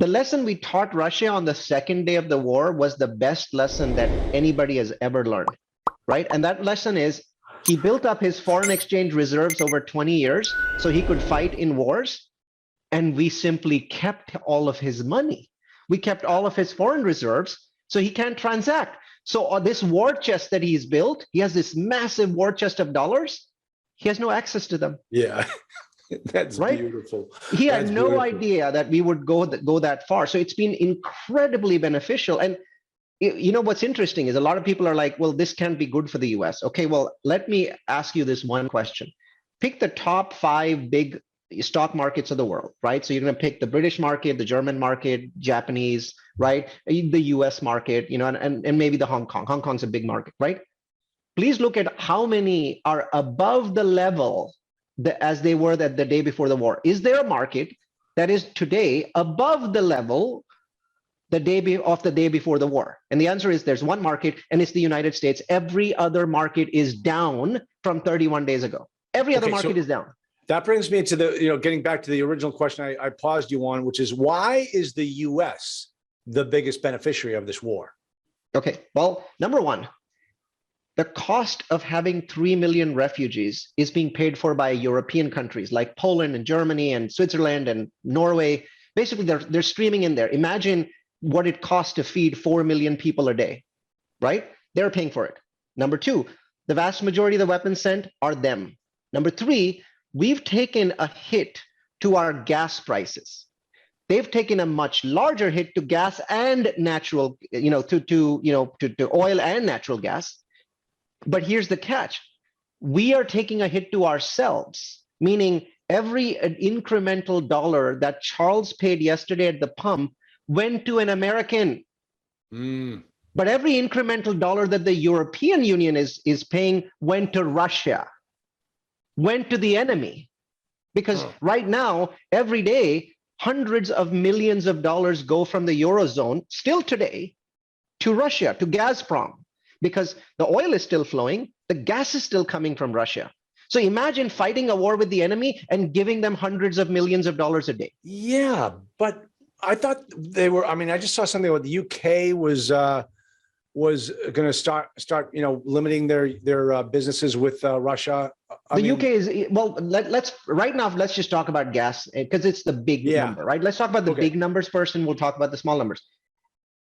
The lesson we taught Russia on the second day of the war was the best lesson that anybody has ever learned, right? And that lesson is he built up his foreign exchange reserves over 20 years so he could fight in wars, and we simply kept all of his money. We kept all of his foreign reserves so he can't transact. So this war chest that he's built, he has this massive war chest of dollars. He has no access to them. Yeah. That's right? Beautiful. He had no idea that we would go that far. So it's been incredibly beneficial. And you know what's interesting is a lot of people are like, well, this can't be good for the US. Okay, well, let me ask you this one question. Pick the top 5 big stock markets of the world, right? So you're going to pick the British market, the German market, Japanese, right? The US market, you know, and maybe the Hong Kong. Hong Kong's a big market, right? Please look at how many are above the level as they were the day before the war. Is there a market that is today above the level the day before the war? And the answer is there's one market, and it's the United States. Every other market is down from 31 days ago. Every other market is down. That brings me to the, getting back to the original question I paused you on, which is why is the US the biggest beneficiary of this war? Okay, well, number one, the cost of having 3 million refugees is being paid for by European countries like Poland and Germany and Switzerland and Norway. Basically, they're streaming in there. Imagine what it costs to feed 4 million people a day, right? They're paying for it. Number two, the vast majority of the weapons sent are them. Number three, we've taken a hit to our gas prices. They've taken a much larger hit to gas and natural, to oil and natural gas. But here's the catch. We are taking a hit to ourselves, meaning every incremental dollar that Charles paid yesterday at the pump went to an American. But every incremental dollar that the European Union is paying went to Russia, went to the enemy. Because right now, every day, hundreds of millions of dollars go from the Eurozone, still today, to Russia, to Gazprom. Because the oil is still flowing, the gas is still coming from Russia. So imagine fighting a war with the enemy and giving them hundreds of millions of dollars a day. Yeah, but I thought they were, I mean, I just saw something about the UK was going to start, limiting their businesses with Russia. The UK is, well, let's just talk about gas because it's the big number, right? Let's talk about the big numbers first and we'll talk about the small numbers.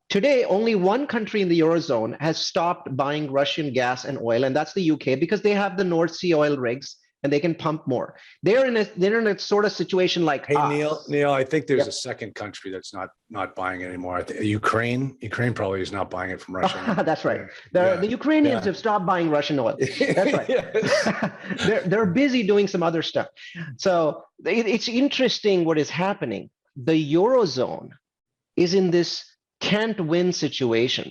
Today, only one country in the Eurozone has stopped buying Russian gas and oil, and that's the UK, because they have the North Sea oil rigs and they can pump more. They're in a sort of situation like Neal, I think there's a second country that's not buying it anymore. I think Ukraine probably is not buying it from Russia. That's right. The Ukrainians have stopped buying Russian oil. That's right. They're busy doing some other stuff. So it's interesting what is happening. The Eurozone is in this can't win situation.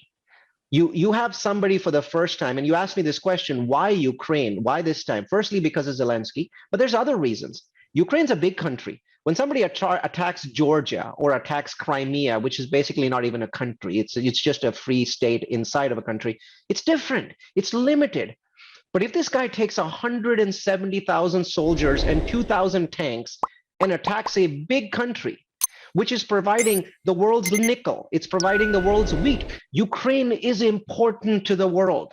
You have somebody for the first time, and you asked me this question, why Ukraine? Why this time? Firstly, because of Zelensky, but there's other reasons. Ukraine's a big country. When somebody attacks Georgia or attacks Crimea, which is basically not even a country, it's just a free state inside of a country, it's different, it's limited. But if this guy takes 170,000 soldiers and 2,000 tanks and attacks a big country, which is providing the world's nickel, it's providing the world's wheat. Ukraine is important to the world.